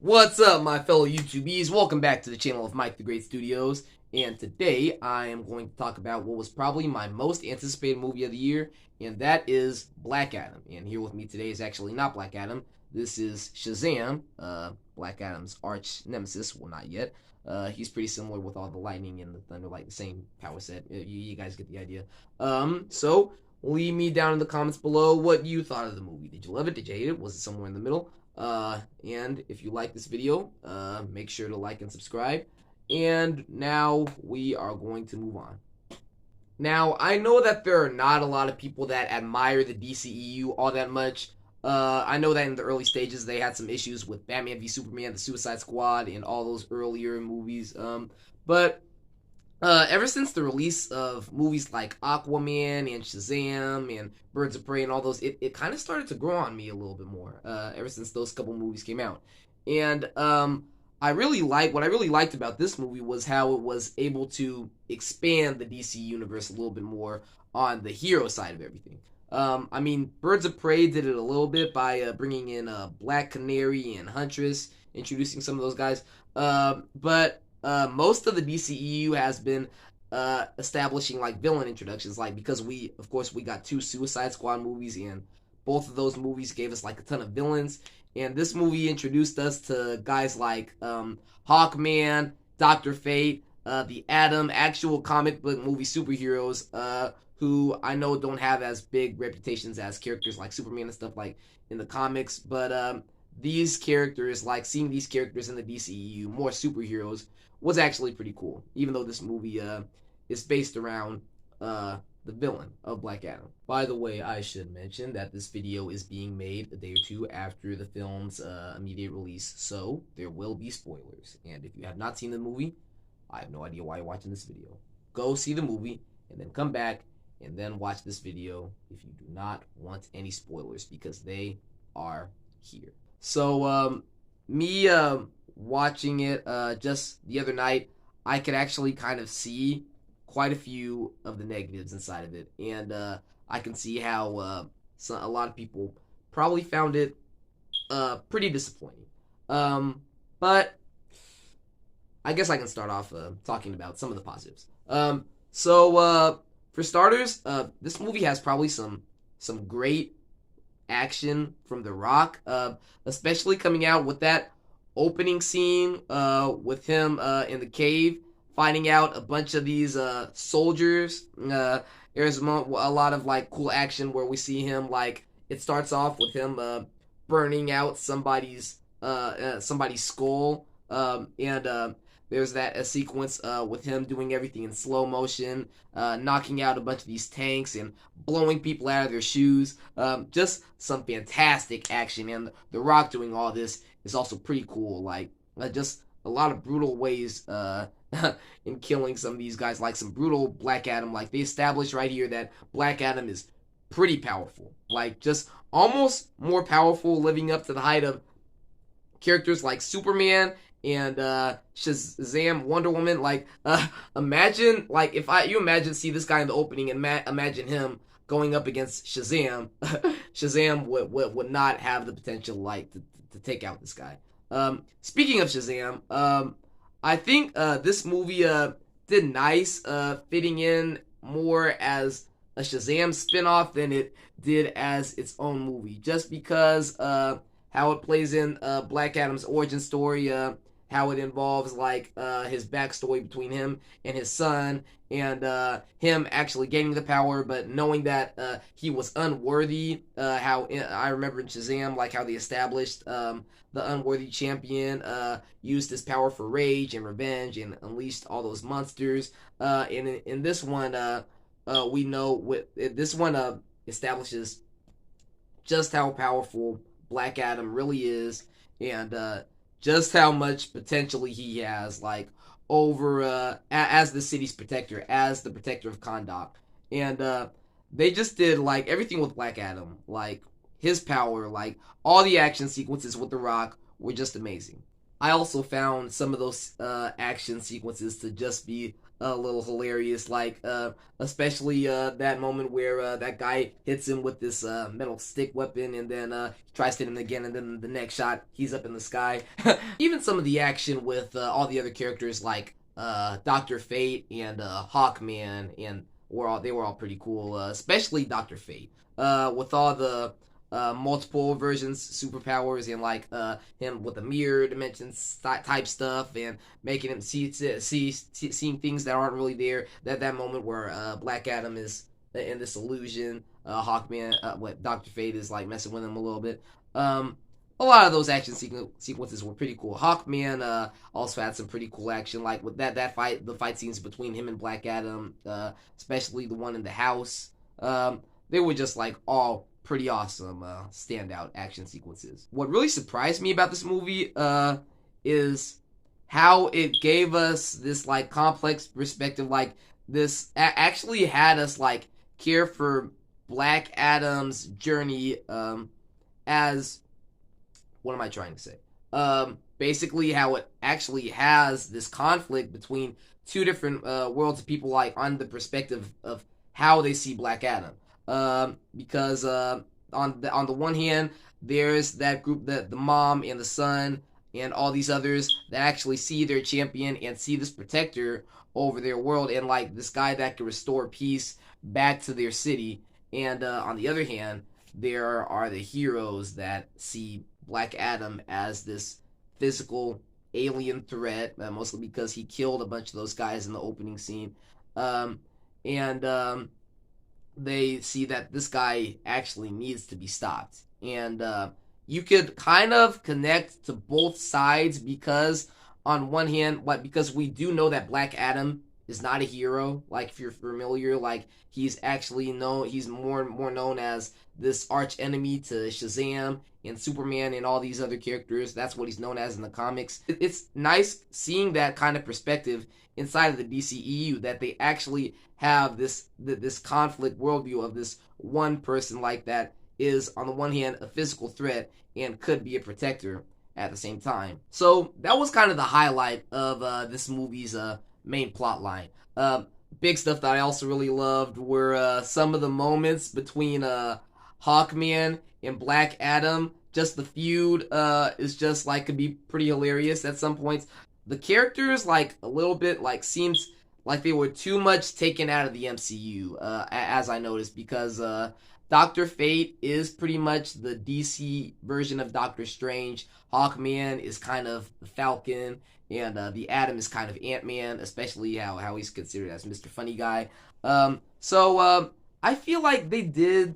What's up, my fellow YouTubies? Welcome back to the channel of Mike the Great Studios. And today I am going to talk about what was probably my most anticipated movie of the year, and that is Black Adam. And here with me today is actually not Black Adam. This is Shazam, Black Adam's arch nemesis. Well, not yet. He's pretty similar with all the lightning and the thunder, like the same power set. You guys get the idea. So leave me down in the comments below what you thought of the movie. Did you love it? Did you hate it? Was it somewhere in the middle? And if you like this video, make sure to like and subscribe. And now we are going to move on. Now, I know that there are not a lot of people that admire the DCEU all that much. I know that in the early stages they had some issues with Batman v Superman, the Suicide Squad, and all those earlier movies. But ever since the release of movies like Aquaman and Shazam and Birds of Prey and all those, it kind of started to grow on me a little bit more. Ever since those couple movies came out, and what I really liked about this movie was how it was able to expand the DC universe a little bit more on the hero side of everything. I mean, Birds of Prey did it a little bit by bringing in Black Canary and Huntress, introducing some of those guys. But most of the DCEU has been establishing like villain introductions, like because of course we got two Suicide Squad movies, and both of those movies gave us like a ton of villains. And this movie introduced us to guys like Hawkman, Doctor Fate, the Atom, actual comic book movie superheroes, who I know don't have as big reputations as characters like Superman and stuff like in the comics, but these characters, like seeing these characters in the DCEU, more superheroes, was actually pretty cool. Even though this movie is based around the villain of Black Adam. By the way, I should mention that this video is being made a day or two after the film's immediate release, so there will be spoilers. And if you have not seen the movie, I have no idea why you're watching this video. Go see the movie and then come back and then watch this video if you do not want any spoilers, because they are here. So me watching it just the other night, I could actually kind of see quite a few of the negatives inside of it, and I can see how a lot of people probably found it pretty disappointing. But I guess I can start off talking about some of the positives. So for starters, this movie has probably some great action from The Rock, especially coming out with that opening scene with him in the cave, finding out a bunch of these soldiers. There's a lot of like cool action where we see him, like it starts off with him burning out somebody's skull, and there's a sequence with him doing everything in slow motion, knocking out a bunch of these tanks and blowing people out of their shoes. Just some fantastic action, and The Rock doing all this is also pretty cool. Like just a lot of brutal ways in killing some of these guys, like some brutal Black Adam. Like they established right here that Black Adam is pretty powerful, like just almost more powerful, living up to the height of characters like Superman and Shazam, Wonder Woman. Like imagine, like you imagine see this guy in the opening and imagine him going up against Shazam. Shazam would not have the potential like to take out this guy. Speaking of Shazam, I think this movie did nice fitting in more as a Shazam spinoff than it did as its own movie, just because how it plays in Black Adam's origin story, how it involves like his backstory between him and his son, and him actually gaining the power but knowing that he was unworthy. How I remember in Shazam, like how they established the unworthy champion used his power for rage and revenge and unleashed all those monsters. And in this one, we know this one establishes just how powerful Black Adam really is, and just how much potentially he has, like over as the city's protector, as the protector of Kahndaq. And they just did like everything with Black Adam, like his power, like all the action sequences with The Rock were just amazing. I also found some of those action sequences to just be a little hilarious, like especially that moment where that guy hits him with this metal stick weapon, and then tries to hit him again, and then the next shot he's up in the sky. Even some of the action with all the other characters, like Doctor Fate and Hawkman, and they were all pretty cool, especially Doctor Fate, with all the multiple versions, superpowers, and like him with the mirror dimensions type stuff, and making him seeing things that aren't really there. That moment where Black Adam is in this illusion, Hawkman, what Doctor Fate is like messing with him a little bit. A lot of those action sequences were pretty cool. Hawkman also had some pretty cool action, like with that fight, the fight scenes between him and Black Adam, especially the one in the house. They were just like all pretty awesome standout action sequences. What really surprised me about this movie is how it gave us this like complex perspective. Like this actually had us like care for Black Adam's journey as, what am I trying to say? Basically how it actually has this conflict between two different worlds of people, like on the perspective of how they see Black Adam. Because on the one hand, there's that group, the mom and the son and all these others that actually see their champion and see this protector over their world, and like this guy that can restore peace back to their city. And on the other hand, there are the heroes that see Black Adam as this physical alien threat, mostly because he killed a bunch of those guys in the opening scene. And they see that this guy actually needs to be stopped. And you could kind of connect to both sides, because on one hand, because we do know that Black Adam is not a hero. Like, if you're familiar, like, he's actually he's more known as this arch enemy to Shazam and Superman and all these other characters. That's what he's known as in the comics. It's nice seeing that kind of perspective inside of the DCEU, that they actually have this conflict worldview of this one person like that is, on the one hand, a physical threat and could be a protector at the same time. So that was kind of the highlight of this movie's main plot line. Big stuff that I also really loved were some of the moments between Hawkman and Black Adam. Just the feud is just like could be pretty hilarious at some points. The characters like a little bit like seems like they were too much taken out of the MCU, as I noticed, because Doctor Fate is pretty much the DC version of Doctor Strange. Hawkman is kind of the Falcon, and the Atom is kind of Ant-Man, especially how he's considered as Mr. Funny Guy. So I feel like that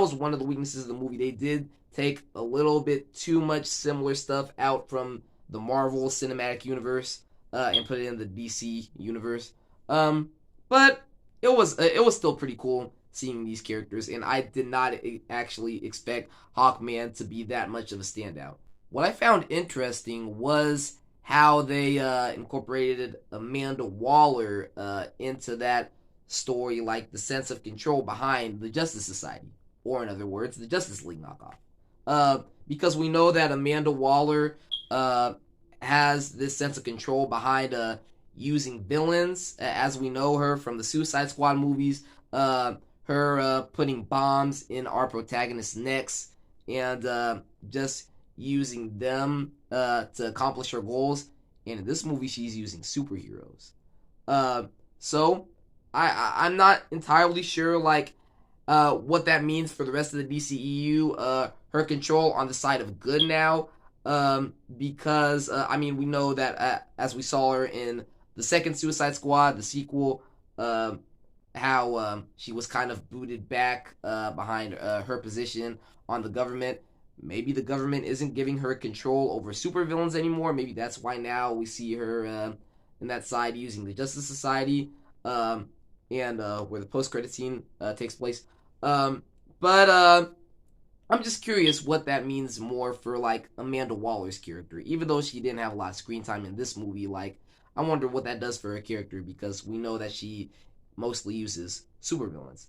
was one of the weaknesses of the movie. They did take a little bit too much similar stuff out from the Marvel Cinematic Universe and put it in the DC universe. But it was still pretty cool seeing these characters, and I did not actually expect Hawkman to be that much of a standout. What I found interesting was how they incorporated Amanda Waller into that story, like the sense of control behind the Justice Society, or in other words, the Justice League knockoff. Because we know that Amanda Waller has this sense of control behind using villains, as we know her from the Suicide Squad movies. Her putting bombs in our protagonists' necks and just using them to accomplish her goals. And in this movie, she's using superheroes. So I'm not entirely sure like what that means for the rest of the DCEU. Her control on the side of good now, because I mean, we know that as we saw her in the second Suicide Squad, the sequel, how she was kind of booted back behind her position on the government. Maybe the government isn't giving her control over supervillains anymore. Maybe that's why now we see her in that side using the Justice Society, and where the post-credit scene takes place. But I'm just curious what that means more for like Amanda Waller's character. Even though she didn't have a lot of screen time in this movie, like I wonder what that does for her character, because we know that she mostly uses supervillains.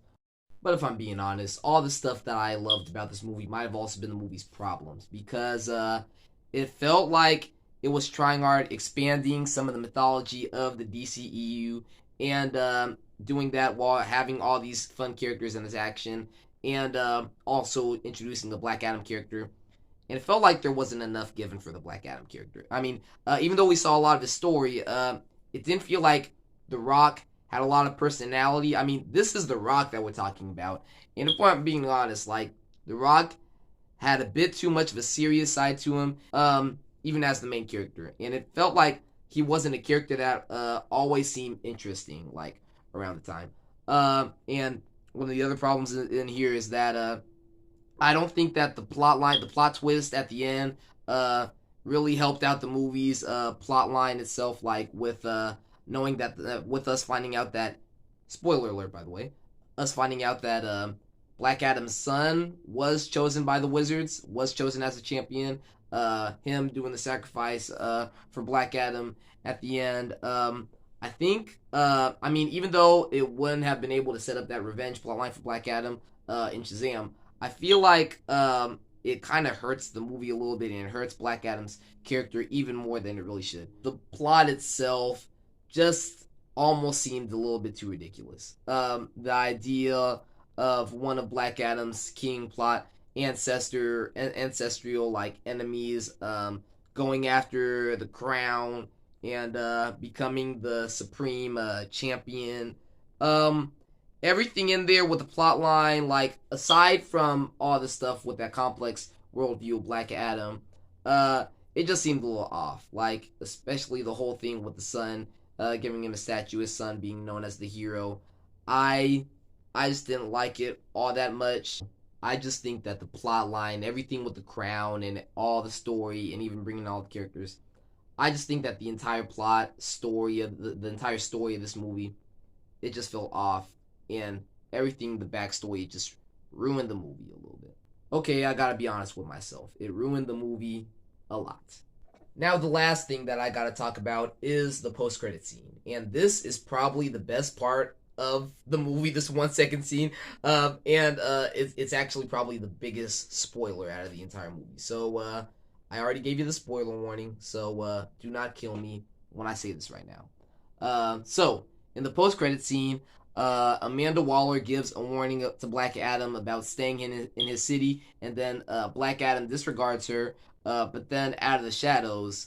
But if I'm being honest, all the stuff that I loved about this movie might have also been the movie's problems, because it felt like it was trying hard expanding some of the mythology of the DCEU and doing that while having all these fun characters in its action and also introducing the Black Adam character. And it felt like there wasn't enough given for the Black Adam character. I mean, even though we saw a lot of his story, it didn't feel like The Rock had a lot of personality. I mean, this is The Rock that we're talking about. And if I'm being honest, like, The Rock had a bit too much of a serious side to him, even as the main character. And it felt like he wasn't a character that always seemed interesting, like, around the time. And one of the other problems in here is that I don't think that the plot twist at the end, really helped out the movie's plot line itself. Like with knowing that, with us finding out that, spoiler alert by the way, us finding out that Black Adam's son was chosen by the Wizards, was chosen as a champion. Him doing the sacrifice for Black Adam at the end. I think, I mean, even though it wouldn't have been able to set up that revenge plotline for Black Adam in Shazam, I feel like it kind of hurts the movie a little bit, and it hurts Black Adam's character even more than it really should. The plot itself just almost seemed a little bit too ridiculous. The idea of one of Black Adam's king plot ancestral like enemies going after the crown and becoming the supreme champion. Everything in there with the plot line, like, aside from all the stuff with that complex worldview of Black Adam, it just seemed a little off. Like, especially the whole thing with the son, giving him a statue, his son being known as the hero. I just didn't like it all that much. I just think that the plot line, everything with the crown and all the story, and even bringing all the characters, I just think that the entire plot story of the entire story of this movie, it just felt off. And everything, the backstory, just ruined the movie a little bit. Okay, I gotta be honest with myself. It ruined the movie a lot. Now, the last thing that I gotta talk about is the post-credit scene. And this is probably the best part of the movie, this 1 second scene. It's actually probably the biggest spoiler out of the entire movie. So, I already gave you the spoiler warning, so do not kill me when I say this right now. So, in the post-credit scene, Amanda Waller gives a warning to Black Adam about staying in his city, and then Black Adam disregards her, but then out of the shadows,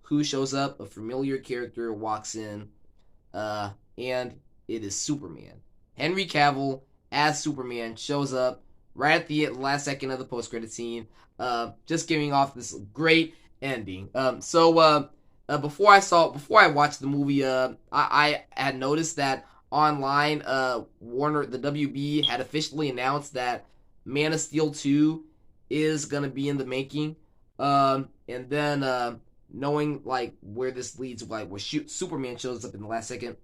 who shows up? A familiar character walks in, and it is Superman. Henry Cavill as Superman shows up right at the last second of the post-credit scene, just giving off this great ending. Before I watched the movie, I had noticed that online, Warner, the WB, had officially announced that Man of Steel 2 is gonna be in the making. And then knowing like where this leads, like where Superman shows up in the last second,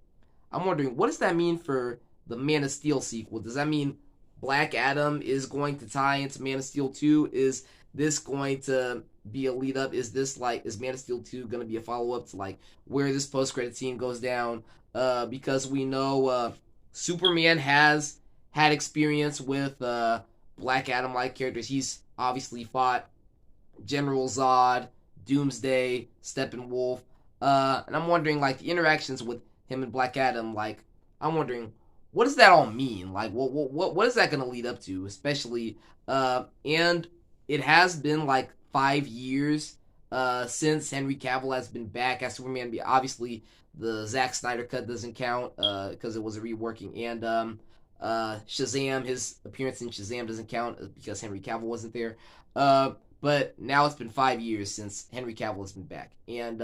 I'm wondering, what does that mean for the Man of Steel sequel? Does that mean Black Adam is going to tie into Man of Steel 2? Is this going to be a lead up? Is Man of Steel 2 going to be a follow up to like where this post credit scene goes down? Because we know Superman has had experience with Black Adam like characters. He's obviously fought General Zod, Doomsday, Steppenwolf, and I'm wondering like the interactions with him and Black Adam. Like, I'm wondering, what does that all mean? Like, what is that going to lead up to? Especially, and it has been like 5 years since Henry Cavill has been back as Superman. Obviously, the Zack Snyder cut doesn't count because it was a reworking, and Shazam, his appearance in Shazam doesn't count because Henry Cavill wasn't there. But now it's been 5 years since Henry Cavill has been back, and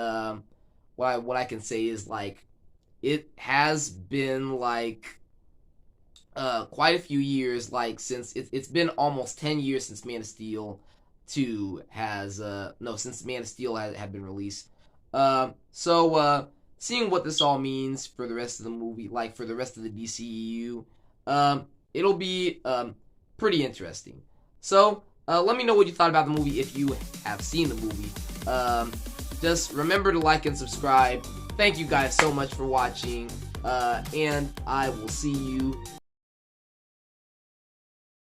what I can say is like it has been like quite a few years, like since it's been almost 10 years since Man of Steel 2 has since Man of Steel had been released. Seeing what this all means for the rest of the movie, like for the rest of the DCEU, it'll be pretty interesting. So let me know what you thought about the movie if you have seen the movie. Just remember to like and subscribe. Thank you guys so much for watching, and I will see you